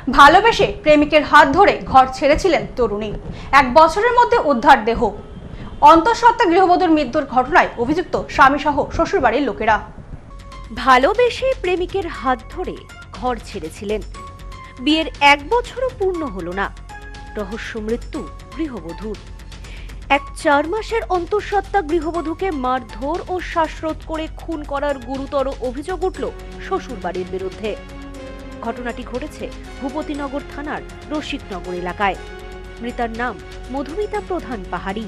ভালোবেসে প্রেমিকের হাত ধরে ঘর ছেড়েছিলেন তরুণী। 1 বছরের মধ্যে উদ্ধার দেহ। অন্তঃসত্ত্বা গৃহবধূর মৃত্যুর ঘটনায় অভিযুক্ত স্বামীসহ শ্বশুরবাড়ির লোকেরা। ভালোবেসে প্রেমিকের হাত ধরে ঘর ছেড়েছিলেন, বিয়ের 1 বছরও পূর্ণ হলো না, রহস্য মৃত্যু গৃহবধূর। 4 মাসের অন্তঃসত্ত্বা গৃহবধূকে মারধর ও শ্বাসরোধ করে খুন করার গুরুতর অভিযোগ উঠল শ্বশুরবাড়ির বিরুদ্ধে। ঘটনাটি ঘটেছে ভূপতিনগর থানার রসিকনগর এলাকায়। মৃতার নাম মধুমিতা প্রধান পাহাড়ি।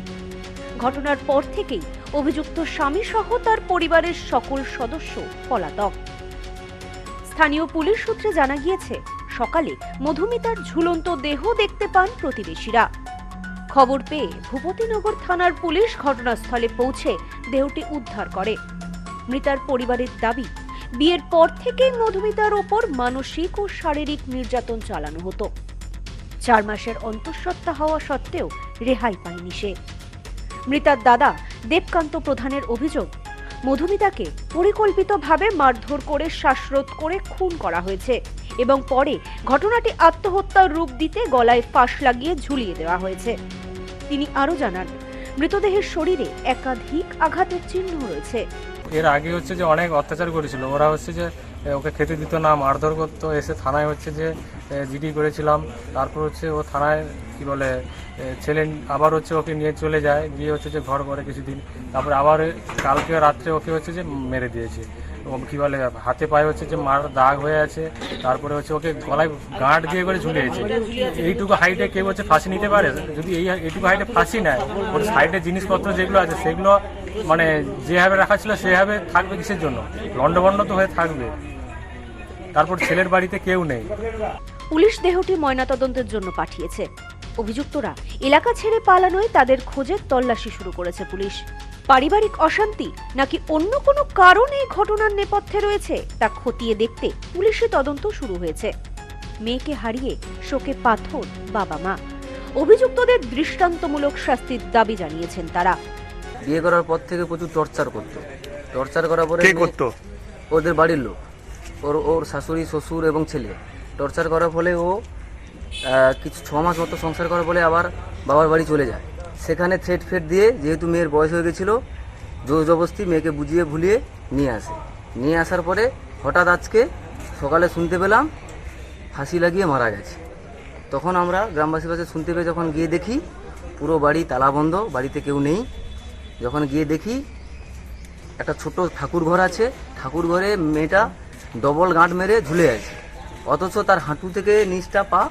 ঘটনার পর থেকেই অভিযুক্ত স্বামী সহ তার পরিবারের সকল সদস্য পলাতক। স্থানীয় পুলিশ সূত্রে জানা গিয়েছে, সকালে মধুমিতার ঝুলন্ত দেহ দেখতে পান প্রতিবেশীরা। খবর পেয়ে ভূপতিনগর থানার পুলিশ ঘটনাস্থলে পৌঁছে দেহটি উদ্ধার করে। মৃতার পরিবারের দাবি, বিয়ের পর থেকেই মধুমিতার ওপর মানসিক ও শারীরিক নির্যাতন চালানো হতো। 4 মাসের অন্তঃসত্ত্বা হওয়া সত্ত্বেও রেহাই পায়নি সে। মৃতার দাদা দেবকান্ত প্রধানের অভিযোগ, মধুমিতাকে পরিকল্পিতভাবে মারধর করে শ্বাসরোধ করে খুন করা হয়েছে এবং পরে ঘটনাটি আত্মহত্যার রূপ দিতে গলায় ফাঁস লাগিয়ে ঝুলিয়ে দেওয়া হয়েছে। তিনি আরো জানান, মৃতদেহের শরীরে একাধিক আঘাতের চিহ্ন রয়েছে। এর আগে হচ্ছে যে অনেক অত্যাচার করেছিল ওরা, হচ্ছে যে ওকে খেতে দিত না, মারধর করতো। এসে থানায় হচ্ছে যে জিডি করেছিলাম। তারপর হচ্ছে ও থানায় কি বলে ছেলে আবার হচ্ছে ওকে নিয়ে চলে যায়, গিয়ে হচ্ছে যে ঘর করে কিছুদিন। তারপরে আবার কালকে রাত্রে ওকে হচ্ছে যে মেরে দিয়েছে। কি বলে হাতে পায়ে হচ্ছে যে মার দাগ হয়ে আছে। তারপরে হচ্ছে ওকে গলায় গাঁট দিয়ে করে ঝুলিয়েছে। এইটুকু হাইটে কেউ হচ্ছে ফাঁসি নিতে পারে? যদি এইটুকু হাইটে ফাঁসি নেয়, ওর সাইডে জিনিসপত্র যেগুলো আছে সেগুলো মানে যেভাবে রাখা ছিল সেভাবে থাকবে কিসের জন্য? লন্ডভন্ড তো হয়ে থাকবে। তারপর ছেলের বাড়িতে কেউ নেই। পুলিশ দেহটি ময়নাতদন্তের জন্য পাঠিয়েছে। অভিযুক্তরা এলাকা ছেড়ে পালানোয় তাদের খোঁজে তল্লাশি শুরু করেছে পুলিশ। পারিবারিক অশান্তি নাকি অন্য কোনো কারণ এই ঘটনার নেপথ্যে রয়েছে তা খতিয়ে দেখতে পুলিশি তদন্ত শুরু হয়েছে। মেয়েকে হারিয়ে শোকে পাথর বাবা মা। অভিযুক্তদের দৃষ্টান্তমূলক শাস্তির দাবি জানিয়েছেন তারা। বিয়ে করার পর থেকে প্রচুর টর্চার করতো। টর্চার করার পরে ওদের বাড়ির লোক, ওর শাশুড়ি, শ্বশুর এবং ছেলে টর্চার করার ফলে ও কিছু 6 মাস মতো সংসার করার ফলে আবার বাবার বাড়ি চলে যায়। সেখানে থ্রেট ফেট দিয়ে, যেহেতু মেয়ের বয়স হয়ে গেছিলো, জোর জবরদস্তি মেয়েকে বুঝিয়ে ভুলিয়ে নিয়ে আসে। নিয়ে আসার পরে হঠাৎ আজকে সকালে শুনতে পেলাম ফাঁসি লাগিয়ে মারা গেছে। তখন আমরা গ্রামবাসীর কাছে শুনতে পেয়ে যখন গিয়ে দেখি পুরো বাড়ি তালাবন্ধ, বাড়িতে কেউ নেই। যখন গিয়ে দেখি একটা ছোট ঠাকুর ঘর আছে, ঠাকুর ঘরে মেয়েটা ডবল গাঁট মেরে ঝুলে আছে, অথচ তার হাঁটু থেকে নিচটা পা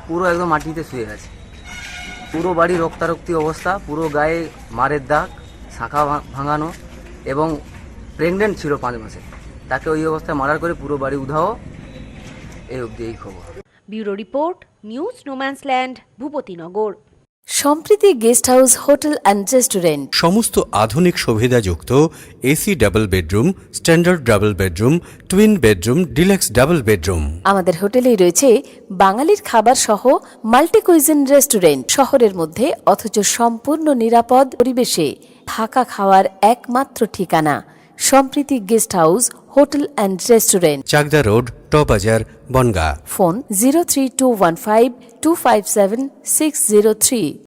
পুরো একদম মাটিতে শুয়ে আছে। পুরো বাড়ি রক্তারক্তি অবস্থা, পুরো গায়ে মারের দাগ, শাঁখা ভাঙানো এবং প্রেগনেন্ট ছিল 5 মাসে। তাকে ওই অবস্থায় মারার করে পুরো বাড়ি উধাও। এই অবধি এই খবর। Bureau report, news no man's land, Bhupatinagar. Sampriti guest house, hotel and restaurant. সমস্ত আধুনিক সুবিধাযুক্ত AC double bedroom, standard double bedroom, twin bedroom, deluxe double bedroom. আমাদের হোটেলেই রয়েছে বাঙালির খাবার সহ মাল্টি কুইজিন রেস্টুরেন্ট। শহরের মধ্যে অথচ সম্পূর্ণ নিরাপদ পরিবেশে থাকা খাওয়ার একমাত্র ঠিকানা Sampriti guest house, hotel and restaurant, Chakdah road, টবাজার, বনগাঁ। ফোন 03215257603।